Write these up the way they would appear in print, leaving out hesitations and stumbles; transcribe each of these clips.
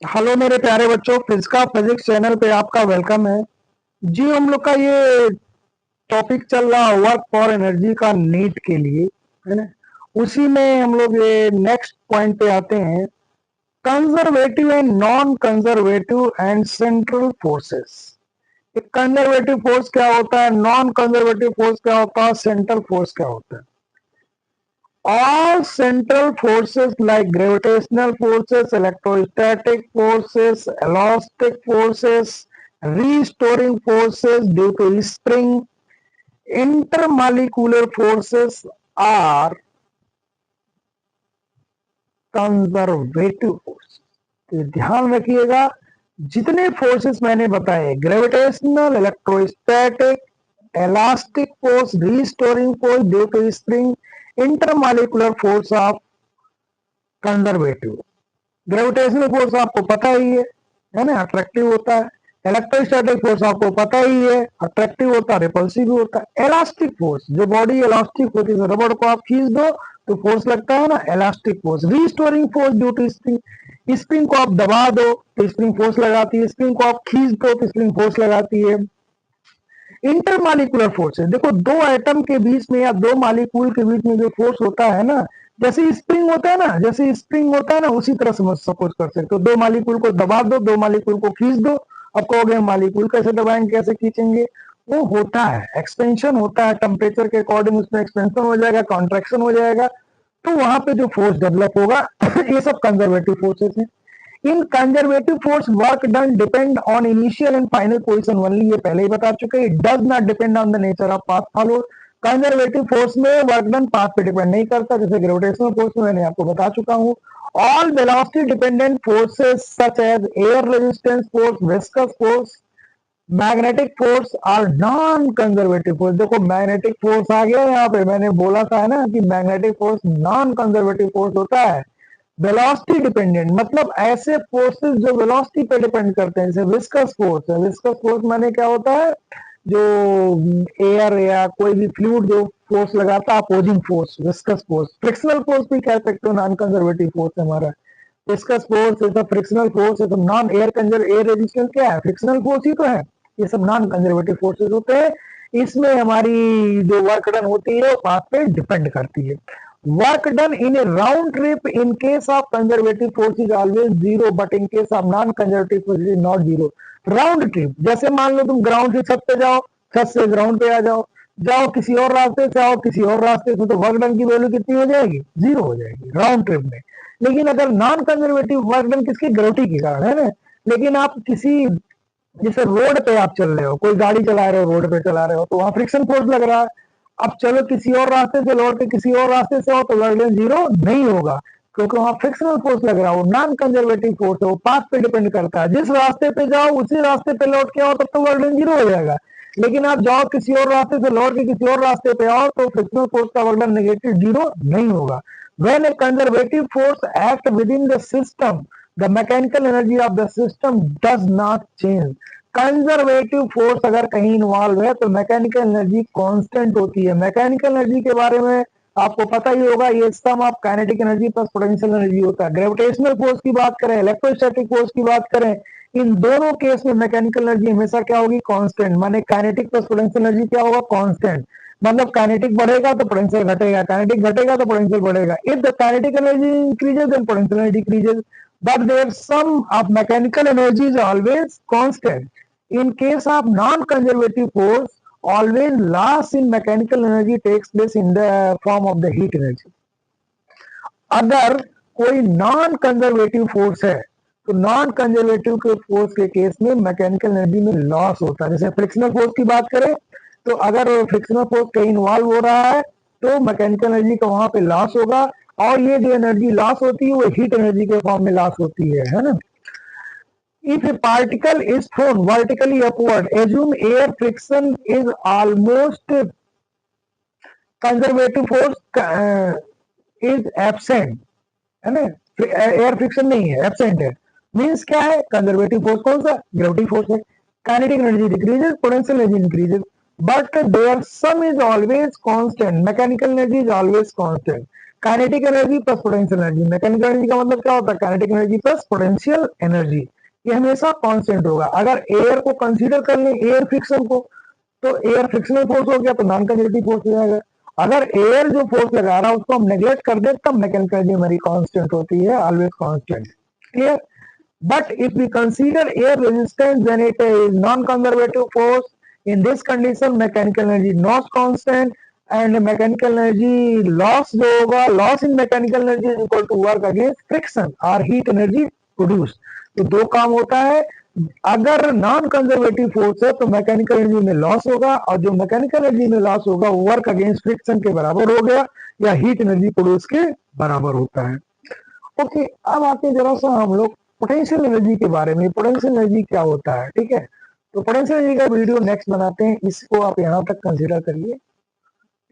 Hello मेरे प्यारे बच्चों, फिजिक्स चैनल पे आपका वेलकम है जी। हम लोग का ये टॉपिक चल रहा वर्क फॉर एनर्जी का नीट के लिए, है ना। उसी में हम लोग ये नेक्स्ट पॉइंट पे आते हैं, conservative and non conservative and central forces. Conservative force क्या होता है, नॉन कंजर्वेटिव फोर्स क्या होता है, सेंट्रल फोर्स क्या होता है। All central forces like gravitational forces, electrostatic forces, elastic forces, restoring forces due to spring, intermolecular forces are conservative forces। तो ध्यान रखिएगा, जितने फोर्सेस मैंने बताए, gravitational, electrostatic, elastic force, restoring force due to spring, intermolecular force of conservative. Gravitational force आपको पता ही है ना, अट्रैक्टिव होता है। इलेक्ट्रोस्टैटिक फोर्स आपको पता ही है, अट्रैक्टिव होता है, रिपल्सिव भी होता है। इलास्टिक फोर्स, जो बॉडी इलास्टिक होती है, रबड़ को आप खींच दो तो फोर्स लगता है ना, elastic force. Restoring force due to spring, spring को आप दबा दो तो स्प्रिंग फोर्स लगाती है, स्प्रिंग को आप खींच दो तो स्प्रिंग फोर्स लगाती है। इंटरमालिकुलर फोर्सेस, देखो दो एटम के बीच में या दो मालिक्यूल के बीच में जो फोर्स होता है ना, जैसे स्प्रिंग होता है ना, जैसे स्प्रिंग होता है ना, उसी तरह समझ सपोज कर सकते हो। दो मालिक्यूल को दबा दो, दो मालिक्यूल को खींच दो। अब कहोगे मालिक्यूल कैसे दबाएंगे, कैसे खींचेंगे। वो होता है, एक्सपेंशन होता है, टेम्परेचर के अकॉर्डिंग उसमें एक्सपेंशन हो जाएगा, कॉन्ट्रेक्शन हो जाएगा। तो वहां पे जो फोर्स डेवलप होगा ये सब कंजर्वेटिव फोर्सेस है। In conservative force work done depend on initial and final position only, ये पहले ही बता चुके हैं। It does not depend on the nature of path follow. Conservative force में वर्क डन पाथ पे डिपेंड नहीं करता, जैसे ग्रेविटेशनल फोर्स में मैंने आपको बता चुका हूँ। All velocity dependent forces such as air resistance force, viscous force, magnetic force are non conservative force. देखो मैग्नेटिक फोर्स आ गया यहाँ पे, मैंने बोला था ना कि magnetic force non conservative force होता है। वेलोसिटी डिपेंडेंट मतलब ऐसे फोर्सेस जो वेलोसिटी पे डिपेंड करते हैं, जैसे विस्कस फोर्स है। विस्कस फोर्स माने क्या होता है, जो एयर या कोई भी फ्लूइड जो फोर्स लगाता है, opposing force, viscous force. Frictional force भी कह सकते हो, नॉन कंजर्वेटिव फोर्स है हमारा। विस्कस फोर्स, ये सब फ्रिक्शनल फोर्स है, सब non air Kanjar air resistance क्या है, फ्रिक्शनल फोर्स ही तो है। ये सब नॉन कंजर्वेटिव फोर्सेस होते हैं। इसमें हमारी जो वर्क डन होती है वो पाथ पे डिपेंड करती है। Work done in A round trip in case of conservative force is always zero, but in case of non conservative force is not zero. Round trip, जैसे मान लो तुम ग्राउंड से छत पे जाओ, छत से ग्राउंड पे आ जाओ, जाओ किसी और रास्ते से, आओ किसी और रास्ते से, तो वर्क डन की वैल्यू कितनी हो जाएगी, जीरो हो जाएगी राउंड ट्रिप में। लेकिन अगर नॉन कंजर्वेटिव वर्क डन किसकी, ग्रेविटी के कारण है ना। लेकिन आप किसी, जैसे रोड पे आप चल रहे हो, कोई गाड़ी चला रहे हो, रोड पे चला रहे हो, तो वहां फ्रिक्शन फोर्स लग रहा है। अब चलो किसी और रास्ते से लौट के किसी और रास्ते से हो तो वर्क डन जीरो नहीं होगा, क्योंकि वहां फ्रिक्शनल फोर्स लग रहा है। वो नॉन कंजर्वेटिव फोर्स है, वो पाथ पे डिपेंड करता है। जिस रास्ते पे जाओ उसी रास्ते पे लौट के आओ, तब तो वर्क डन जीरो हो जाएगा। लेकिन आप जाओ किसी और रास्ते से लौट के किसी और रास्ते पे आओ तो फ्रिक्शनल फोर्स का वर्क डन नेगेटिव जीरो नहीं होगा। When a conservative force acts within the system, the mechanical energy of the system does not change. Conservative force अगर कहीं इन्वॉल्व है तो मैकेनिकल एनर्जी कांस्टेंट होती है। मैकेनिकल एनर्जी के बारे में आपको पता ही होगा, ये sum of kinetic energy plus potential energy होता है। ग्रेविटेशनल फोर्स की बात करें, इलेक्ट्रोस्टैटिक फोर्स की बात करें, इन दोनों केस में मैकेनिकल एनर्जी हमेशा क्या होगी, कांस्टेंट। माने काइनेटिक प्लस पोटेंशियल एनर्जी क्या होगा, कांस्टेंट। मतलब काइनेटिक बढ़ेगा तो पोटेंशियल घटेगा, काइनेटिक घटेगा तो पोटेंशियल बढ़ेगा। If the kinetic energy increases then potential energy decreases, but their sum of mechanical energy is always constant. In case of non-conservative force, always loss in mechanical energy takes place in the form of the heat energy. अगर कोई non conservative force है तो non conservative के force के case में mechanical energy में loss होता है। जैसे फ्रिक्शनल फोर्स की बात करें तो अगर फ्रिक्शनल फोर्स कहीं इन्वॉल्व हो रहा है तो मैकेनिकल एनर्जी का वहां पे लॉस होगा, और ये जो एनर्जी लॉस होती है वो हीट एनर्जी के फॉर्म में लॉस होती है ना। If a particle is thrown vertically upward, assume air friction is almost conservative force is absent, है ना। एयर फ्रिक्शन नहीं है, एब्सेंट है। मीन्स क्या है, कंजर्वेटिव फोर्स कौन सा, ग्रेविटी फोर्स है। Kinetic energy decreases, potential energy increases, but their sum is always constant, mechanical energy is always constant. Kinetic energy plus potential energy. Mechanical energy का मतलब क्या होता है? Kinetic energy plus potential energy. ये हमेशा constant होगा। अगर एयर को कंसीडर कर लें, एयर फ्रिक्शन को, तो एयर फ्रिक्शनल फोर्स हो गया, तो नॉन कंजर्वेटिव फोर्स हो जाएगा। अगर एयर जो फोर्स लगा रहा है उसको हम नेग्लेक्ट कर दें, तब मैकेनिकल एनर्जी हमारी कांस्टेंट होती है, always constant. Clear? But if we consider air resistance, then it is non-conservative force. In this condition, mechanical energy not constant, and mechanical energy loss जो होगा, loss in mechanical energy is equal to work against friction or heat energy produced. तो दो काम होता है। अगर non conservative force है तो मैकेनिकल एनर्जी में लॉस होगा, और जो मैकेनिकल एनर्जी में लॉस होगा वो वर्क अगेंस्ट फ्रिक्शन के बराबर हो गया, या हीट एनर्जी प्रोड्यूस के बराबर होता है। ओके, अब आते हैं जरा सा हम लोग पोटेंशियल एनर्जी के बारे में। पोटेंशियल एनर्जी क्या होता है? ठीक है, तो पोटेंशियल एनर्जी का वीडियो नेक्स्ट बनाते हैं, इसको आप यहाँ तक कंसीडर करिए।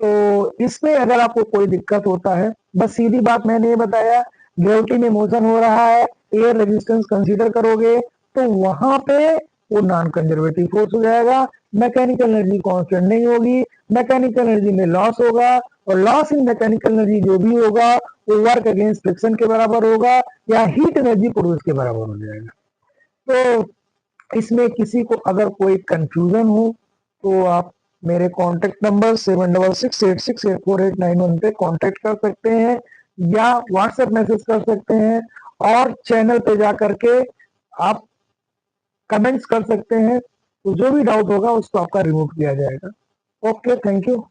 तो इसमें अगर आपको कोई दिक्कत होता है, बस सीधी बात मैंने ये बताया, ग्रेविटी में मोशन हो रहा है, एयर रेजिस्टेंस कंसीडर करोगे तो वहां पे वो नॉन कंजर्वेटिव फोर्स हो जाएगा, मैकेनिकल एनर्जी कांस्टेंट नहीं होगी, मैकेनिकल एनर्जी में लॉस होगा, और लॉस इन मैकेनिकल एनर्जी जो भी होगा वो वर्क अगेंस्ट फ्रिक्शन के बराबर होगा, या हीट एनर्जी प्रोड्यूस के बराबर हो जाएगा। तो इसमें किसी को अगर कोई कंफ्यूजन हो तो आप मेरे कांटेक्ट नंबर 7668684891 पे कांटेक्ट कर सकते हैं, या व्हाट्सएप मैसेज कर सकते हैं, और चैनल पे जा करके आप कमेंट्स कर सकते हैं। तो जो भी डाउट होगा उसको आपका रिमूव किया जाएगा। Okay, thank you.